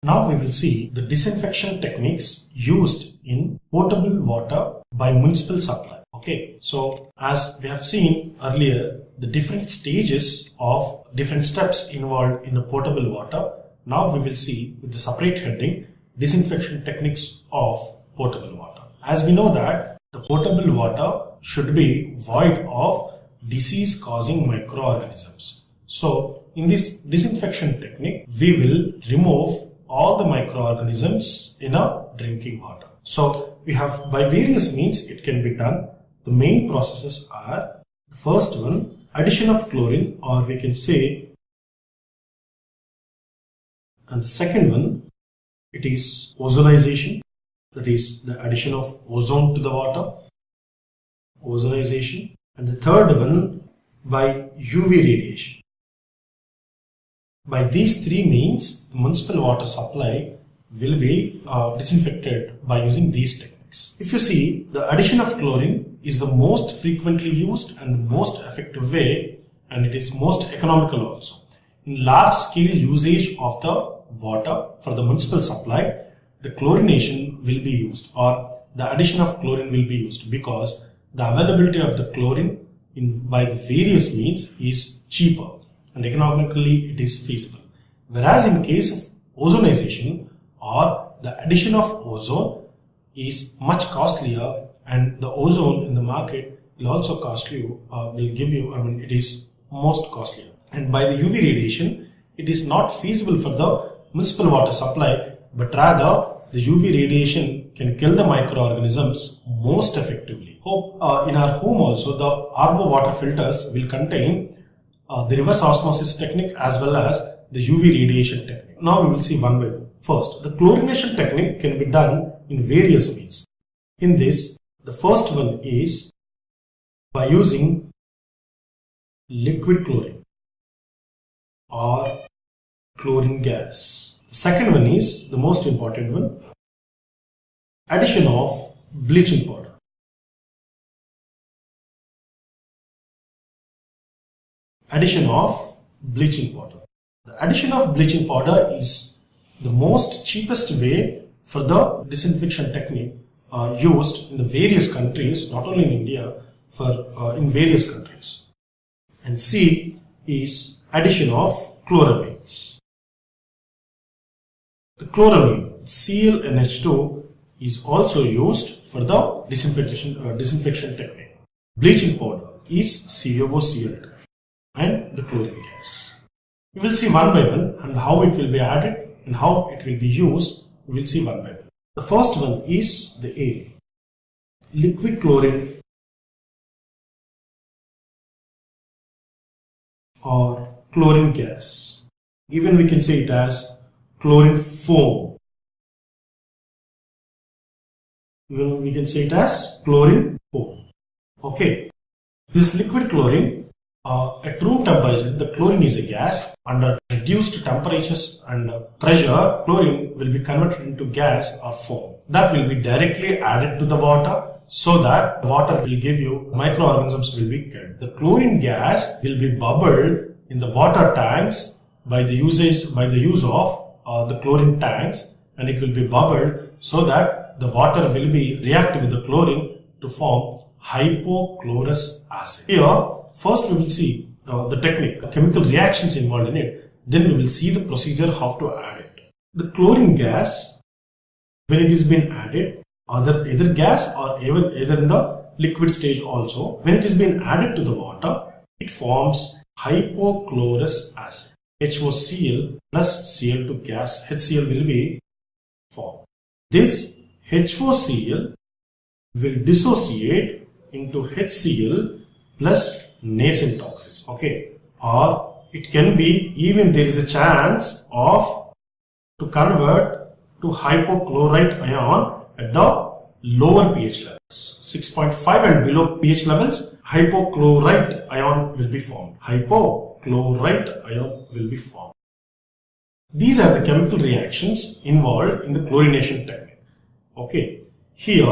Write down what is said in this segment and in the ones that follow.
Now we will see the disinfection techniques used in potable water by municipal supply. Okay, so as we have seen earlier, the different stages of different steps involved in the potable water. Now we will see with the separate heading, disinfection techniques of potable water. As we know that the potable water should be void of disease causing microorganisms. So in this disinfection technique, we will remove all the microorganisms in a drinking water. So we have by various means it can be done. The main processes are the first one, addition of chlorine, or we can say, and the second one, it is ozonization, that is the addition of ozone to the water, ozonization, and the third one by UV radiation. By these three means, the municipal water supply will be disinfected by using these techniques. If you see, the addition of chlorine is the most frequently used and most effective way, and it is most economical also. In large scale usage of the water for the municipal supply, the chlorination will be used, or the addition of chlorine will be used, because the availability of the chlorine by the various means is cheaper and economically it is feasible. Whereas in case of ozonization, or the addition of ozone, is much costlier, and the ozone in the market will also cost you, it is most costlier. And by the UV radiation, it is not feasible for the municipal water supply, but rather the UV radiation can kill the microorganisms most effectively. Hope in our home also the RO water filters will contain the reverse osmosis technique as well as the UV radiation technique. Now we will see one by one. First, the chlorination technique can be done in various means. In this, the first one is by using liquid chlorine or chlorine gas. The second one is the most important one, addition of bleaching powder. Addition of bleaching powder. The addition of bleaching powder is the most cheapest way for the disinfection technique used in the various countries, not only in India, in various countries. And C is addition of chloramines. The chloramine ClNH2 is also used for the disinfection technique. Bleaching powder is COOCl2 and the chlorine gas. We will see one by one, and how it will be added and how it will be used. We will see one by one. The first one is the A, liquid chlorine or chlorine gas. Even we can say it as chlorine foam. Even we can say it as chlorine foam. Okay, this liquid chlorine, at room temperature, the chlorine is a gas. Under reduced temperatures and pressure, chlorine will be converted into gas or foam. That will be directly added to the water, so that water will give you, microorganisms will be killed. The chlorine gas will be bubbled in the water tanks by the use of the chlorine tanks, and it will be bubbled so that the water will be react with the chlorine to form hypochlorous acid. Here, first we will see the technique, chemical reactions involved in it. Then we will see the procedure how to add it. The chlorine gas, when it is been added, either gas or either in the liquid stage also, when it is been added to the water, it forms hypochlorous acid. HOCl plus Cl2 gas, HCl will be formed. This HOCl will dissociate into HCl plus nascent oxys. Okay, or it can be even there is a chance of to convert to hypochlorite ion at the lower pH levels. 6.5 and below pH levels, hypochlorite ion will be formed. Hypochlorite ion will be formed. These are the chemical reactions involved in the chlorination technique. Okay, here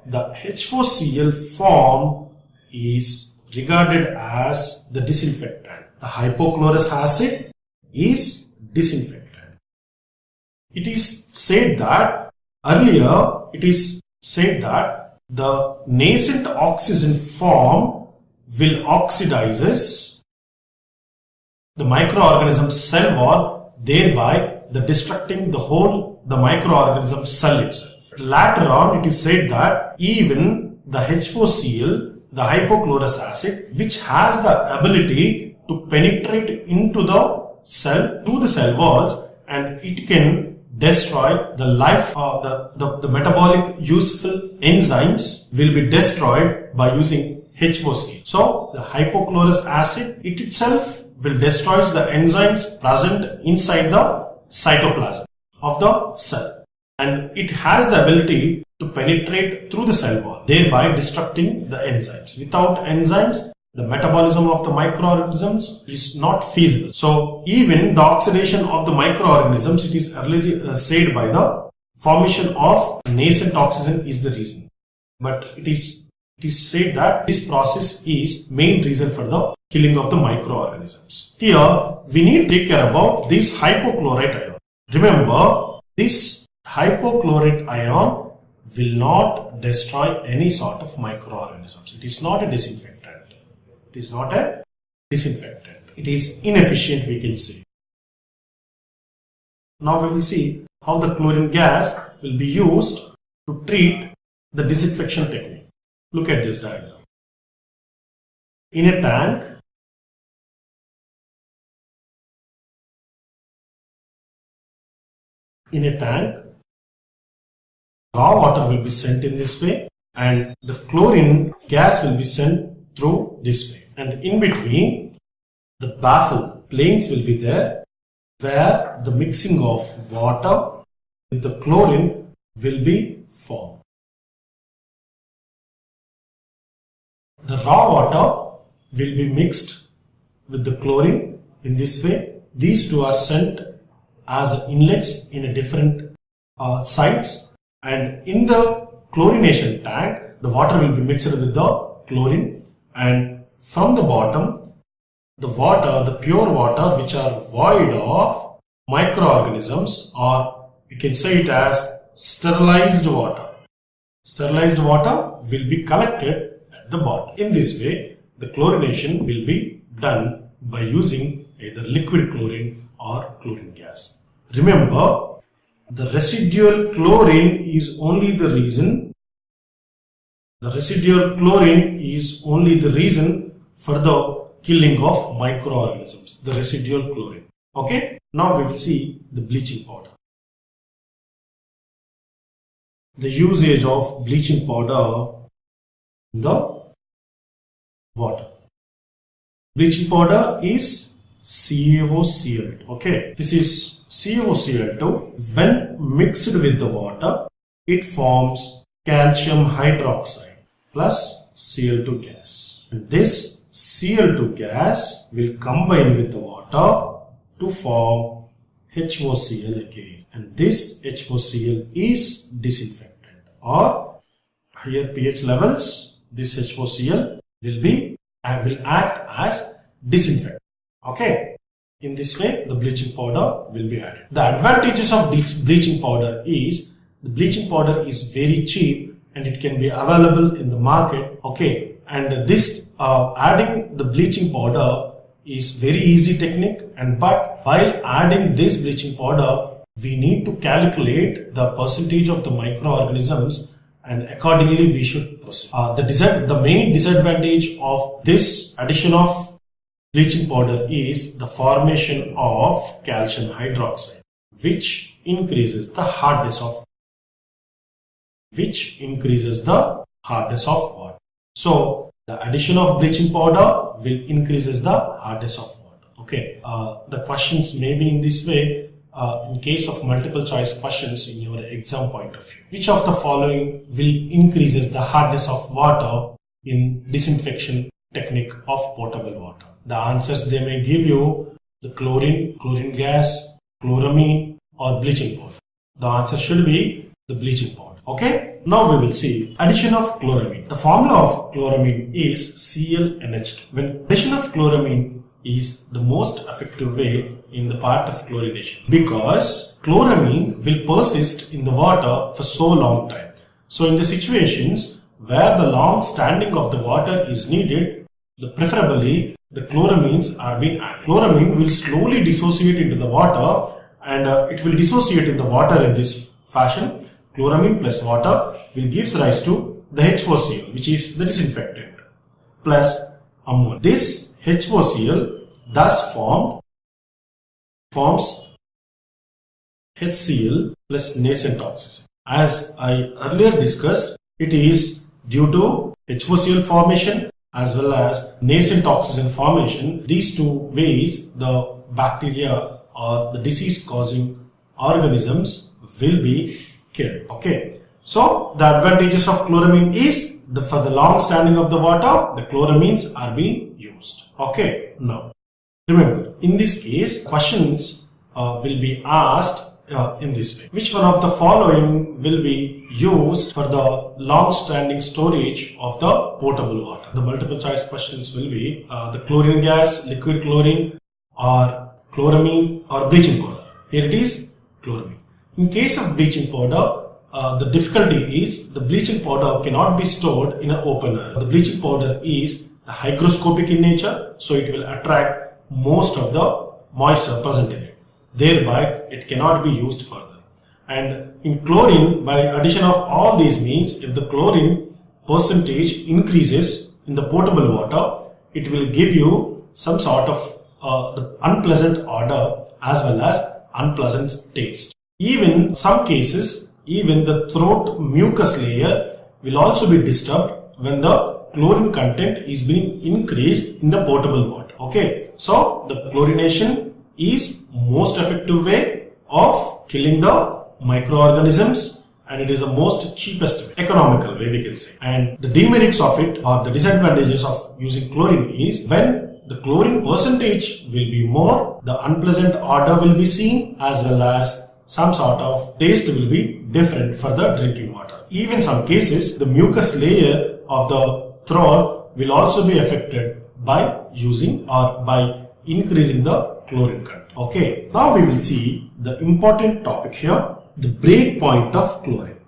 the HOCl form is regarded as the disinfectant. The hypochlorous acid is disinfectant. it is said that earlier it is said that the nascent oxygen form will oxidizes the microorganism cell wall, thereby the destructing the microorganism cell itself. Later on, it is said that even the H4Cl, the hypochlorous acid, which has the ability to penetrate into the cell through the cell walls, and it can destroy the life the metabolic useful enzymes will be destroyed by using H4Cl. So the hypochlorous acid it itself will destroy the enzymes present inside the cytoplasm of the cell, and it has the ability to penetrate through the cell wall, thereby destructing the enzymes. Without enzymes, the metabolism of the microorganisms is not feasible. So even the oxidation of the microorganisms, it is earlier said by the formation of nascent oxygen is the reason. But it is said that this process is main reason for the killing of the microorganisms. Here we need to take care about this hypochlorite ion. Remember, this hypochlorite ion will not destroy any sort of microorganisms. It is not a disinfectant. It is not a disinfectant. It is inefficient, we can say. Now we will see how the chlorine gas will be used to treat the disinfection technique. Look at this diagram. In a tank, raw water will be sent in this way, and the chlorine gas will be sent through this way. And in between, the baffle planes will be there, where the mixing of water with the chlorine will be formed. The raw water will be mixed with the chlorine in this way. These two are sent as inlets in a different sites, and in the chlorination tank, the water will be mixed with the chlorine, and from the bottom, the pure water which are void of microorganisms, or we can say it as sterilized water. Sterilized water will be collected at the bottom. In this way, the chlorination will be done by using either liquid chlorine or chlorine gas. Remember, the residual chlorine is only the reason. The residual chlorine is only the reason for the killing of microorganisms. The residual chlorine. Okay. Now we will see the bleaching powder. The usage of bleaching powder in the water. Bleaching powder is CaOCl2. Okay, this is CaOCl2. When mixed with the water, it forms calcium hydroxide plus Cl2 gas. And this Cl2 gas will combine with the water to form HOCl again. And this HOCl is disinfectant, or higher pH levels, this HOCl will act as disinfectant. Okay, in this way the bleaching powder will be added. The advantages of bleaching powder is the bleaching powder is very cheap and it can be available in the market. Okay, and this adding the bleaching powder is very easy technique, and but while adding this bleaching powder, we need to calculate the percentage of the microorganisms, and accordingly we should proceed. The main disadvantage of this addition of bleaching powder is the formation of calcium hydroxide, which increases the hardness of water. So the addition of bleaching powder will increases the hardness of water. Okay, the questions may be in this way. In case of multiple choice questions in your exam point of view, which of the following will increases the hardness of water in disinfection technique of potable water? The answers they may give you: the chlorine, chlorine gas, chloramine, or bleaching powder. The answer should be the bleaching powder. Okay, now we will see addition of chloramine. The formula of chloramine is ClNH2. When addition of chloramine is the most effective way in the part of chlorination, because chloramine will persist in the water for so long time. So in the situations where the long standing of the water is needed, preferably the chloramines are being added. Chloramine will slowly dissociate into the water, and it will dissociate in the water in this fashion. Chloramine plus water will give rise to the H4Cl, which is the disinfectant, plus ammonia. This H4Cl thus forms HCl plus nascent oxygen. As I earlier discussed, it is due to H4Cl formation as well as nascent oxygen formation. These two ways the bacteria or the disease causing organisms will be killed. Okay. So the advantages of chloramine is for the long standing of the water, the chloramines are being used. Okay. Now remember, in this case, questions will be asked in this way. Which one of the following will be used for the long-standing storage of the potable water? The multiple choice questions will be the chlorine gas, liquid chlorine, or chloramine, or bleaching powder. Here it is chloramine. In case of bleaching powder, the difficulty is the bleaching powder cannot be stored in an open air. The bleaching powder is hygroscopic in nature, so it will attract most of the moisture present in it. Thereby, it cannot be used further. And in chlorine, by addition of all these means, if the chlorine percentage increases in the potable water, it will give you some sort of the unpleasant odor as well as unpleasant taste. Even some cases, even the throat mucus layer will also be disturbed when the chlorine content is being increased in the potable water. Okay, so the chlorination is most effective way of killing the microorganisms, and it is the most cheapest way, economical way we can say. And the demerits of it, or the disadvantages of using chlorine, is when the chlorine percentage will be more, the unpleasant odor will be seen, as well as some sort of taste will be different for the drinking water. Even some cases, the mucus layer of the throat will also be affected by using or by increasing the chlorine content. Okay, now we will see the important topic here, the break point of chlorine.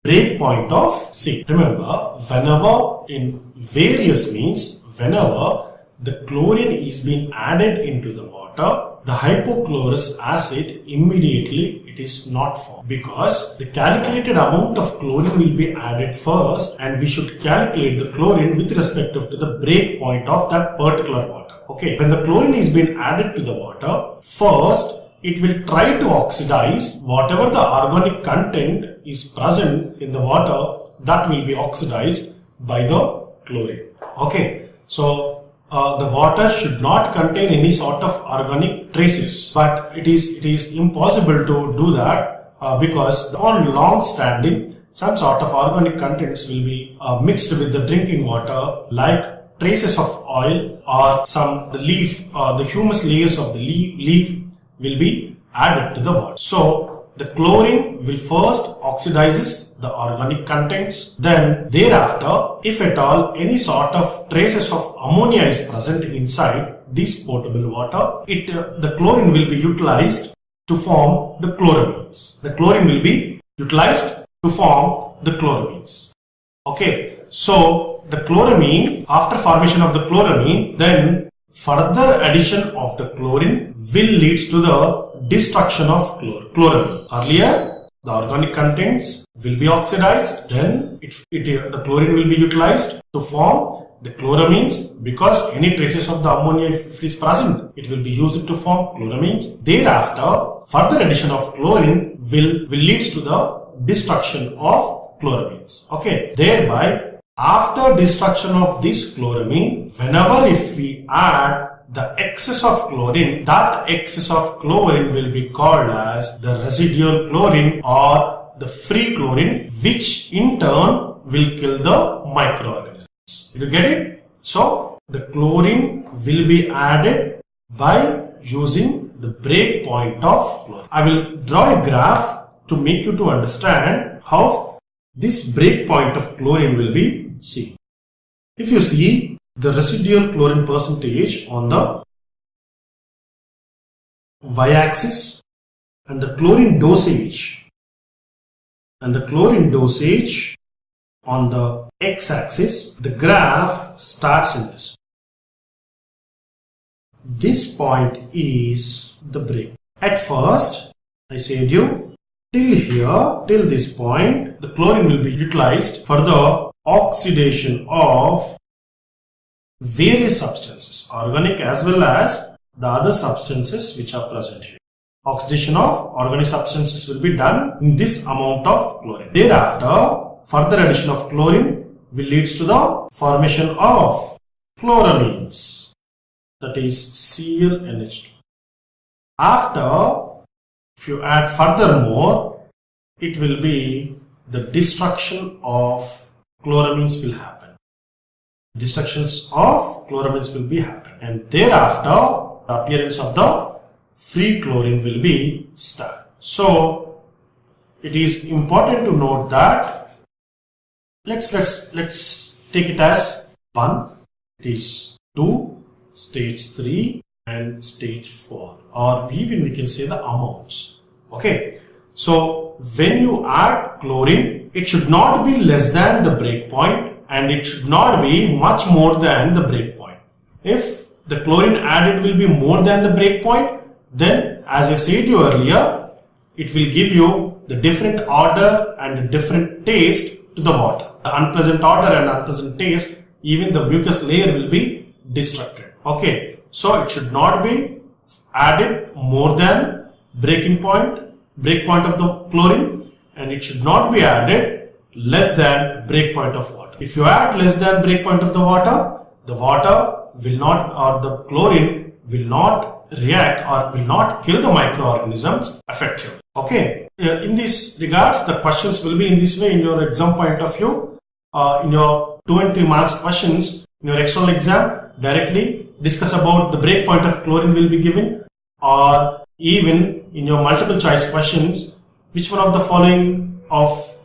Break point of C. Remember, whenever in various means, whenever the chlorine is being added into the water, the hypochlorous acid immediately it is not formed, because the calculated amount of chlorine will be added first, and we should calculate the chlorine with respect to the break point of that particular water. Okay, when the chlorine is being added to the water, first it will try to oxidize whatever the organic content is present in the water, that will be oxidized by the chlorine. Okay, so the water should not contain any sort of organic traces, but it is impossible to do that because on long standing some sort of organic contents will be mixed with the drinking water, like traces of oil or the leaf, the humus layers of the leaf will be added to the water. So the chlorine will first oxidizes the organic contents, then thereafter, if at all any sort of traces of ammonia is present inside this potable water, the chlorine will be utilized to form the chloramines. The chlorine will be utilized to form the chloramines. Okay, so the chloramine, after formation of the chloramine, then further addition of the chlorine will lead to the destruction of chloramine. Earlier, the organic contents will be oxidized, then the chlorine will be utilized to form the chloramines, because any traces of the ammonia, if it is present, it will be used to form chloramines. Thereafter, further addition of chlorine will lead to the destruction of chloramines. Okay, thereby, after destruction of this chloramine, whenever if we add the excess of chlorine, that excess of chlorine will be called as the residual chlorine or the free chlorine, which in turn will kill the microorganisms. Did you get it? So the chlorine will be added by using the break point of chlorine. I will draw a graph to make you to understand how this break point of chlorine will be seen. If you see the residual chlorine percentage on the y-axis and the chlorine dosage on the x-axis, the graph starts in this. This point is the break. At first, I said you, till this point, the chlorine will be utilized for the oxidation of various substances, organic as well as the other substances which are present here. Oxidation of organic substances will be done in this amount of chlorine. Thereafter, further addition of chlorine will leads to the formation of chloramines, that is ClNH2. After, if you add furthermore, it will be the destruction of chloramines will happen. Destructions of chloramines will be happen, and thereafter the appearance of the free chlorine will be started. So it is important to note that let's take it as 1, it is 2, stage 3 and stage 4, or even we can say the amounts. Okay, so when you add chlorine, it should not be less than the break point and it should not be much more than the break point. If the chlorine added will be more than the break point, then as I said to you earlier, it will give you the different order and different taste to the water. The unpleasant odor and unpleasant taste, even the mucus layer will be destructed. Okay, so it should not be added more than break point of the chlorine, and it should not be added less than break point of water. If you add less than break point of the water will not, or the chlorine will not react or will not kill the microorganisms effectively. Okay, in this regards, the questions will be in this way in your exam point of view. In your 2 and 3 marks questions in your external exam, directly discuss about the break point of chlorine will be given, or even in your multiple choice questions, which one of the following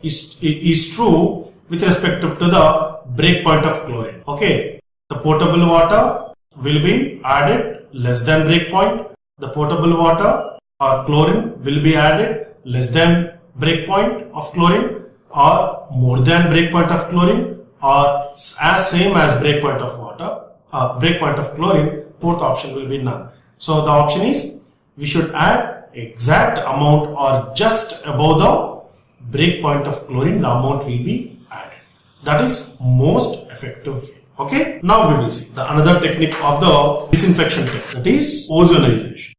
is true with respect to the break point of chlorine. Okay, the potable water will be added less than break point. The potable water or chlorine will be added less than break point of chlorine, or more than break point of chlorine, or as same as break point of water, break point of chlorine. Fourth option will be none. So the option is we should add exact amount or just above the break point of chlorine, the amount will be added. That is most effective way. Okay, now we will see the another technique of the disinfection technique, that is ozonization.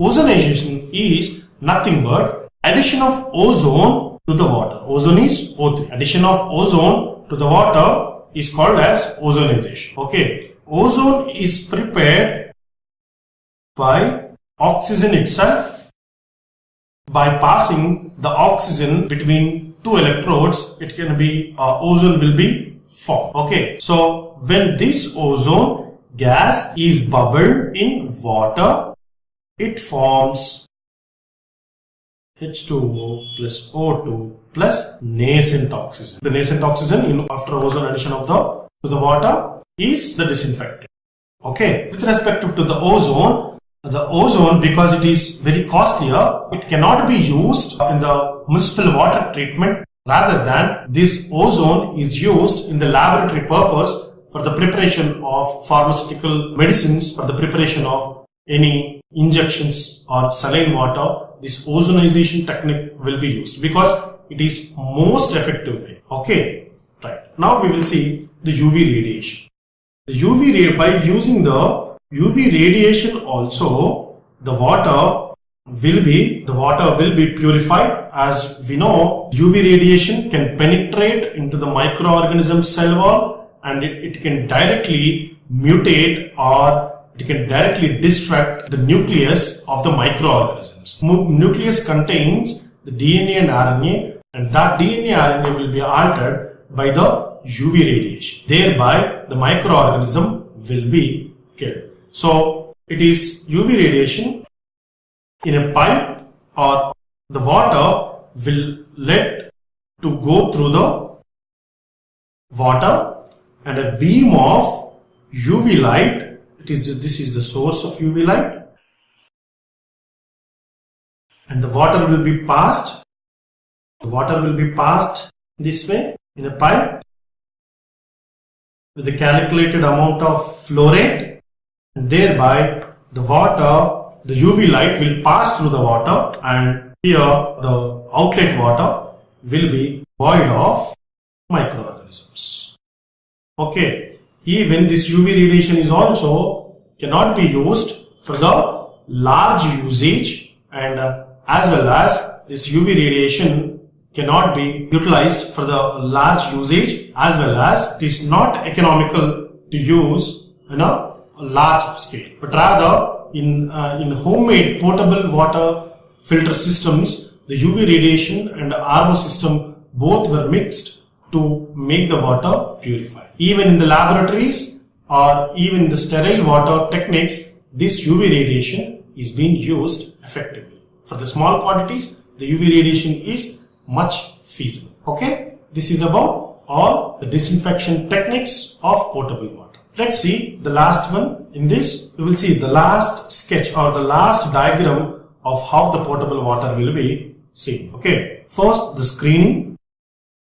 Ozonization is nothing but addition of ozone to the water. Ozone is O3. Addition of ozone to the water is called as ozonization. Okay, ozone is prepared by oxygen itself. By passing the oxygen between two electrodes, it can be ozone will be formed. Okay, so when this ozone gas is bubbled in water, it forms H2O plus O2 plus nascent oxygen. The nascent oxygen after ozone addition of to the water is the disinfectant. Okay, with respect to the ozone, because it is very costlier, it cannot be used in the municipal water treatment. Rather than this ozone is used in the laboratory purpose for the preparation of pharmaceutical medicines, for the preparation of any injections or saline water. This ozonization technique will be used because it is most effective way. Okay, right. Now we will see the UV radiation. By using the UV radiation also, the water will be purified. As we know, UV radiation can penetrate into the microorganism cell wall, and it can directly mutate, or it can directly destruct the nucleus of the microorganisms. Nucleus contains the DNA and RNA, and that DNA and RNA will be altered by the UV radiation. Thereby, the microorganism will be killed. So, it is UV radiation in a pipe, or the water will let to go through the water, and a beam of UV light. This is the source of UV light, and the water will be passed. The water will be passed this way in a pipe with a calculated amount of flow rate, and thereby the UV light will pass through the water, and here the outlet water will be void of microorganisms. Okay, even this UV radiation is also cannot be used for the large usage, and as well as this UV radiation cannot be utilized for the large usage, as well as it is not economical to use in a large scale, but rather in homemade potable water filter systems, the UV radiation and the RO system both were mixed to make the water purified. Even in the laboratories or even in the sterile water techniques, this UV radiation is being used effectively. For the small quantities, the UV radiation is much feasible. Okay, this is about all the disinfection techniques of potable water. Let's see the last one. In this, we will see the last sketch or the last diagram of how the potable water will be seen. Okay, first the screening.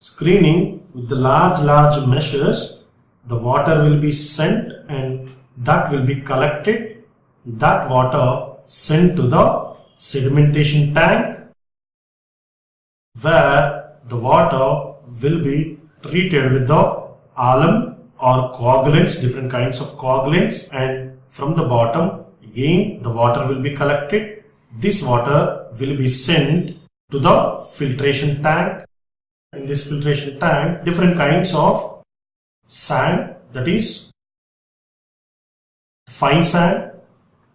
Screening with the large measures, the water will be sent and that will be collected. That water sent to the sedimentation tank, where the water will be treated with the alum or coagulants, different kinds of coagulants, and from the bottom again the water will be collected. This water will be sent to the filtration tank. In this filtration tank, different kinds of sand, that is fine sand,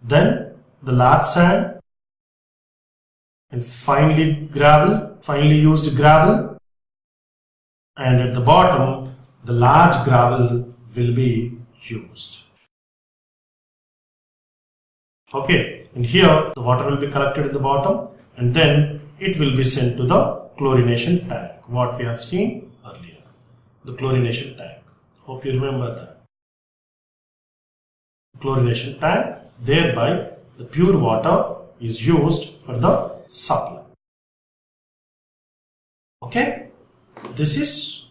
then the large sand, and finally used gravel, and at the bottom the large gravel will be used. Okay, and here the water will be collected at the bottom, and then it will be sent to the chlorination tank, what we have seen earlier, the chlorination tank. Hope you remember that. Chlorination tank, thereby the pure water is used for the supply. Okay, this is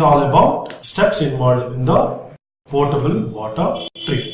all about steps involved in the potable water treatment.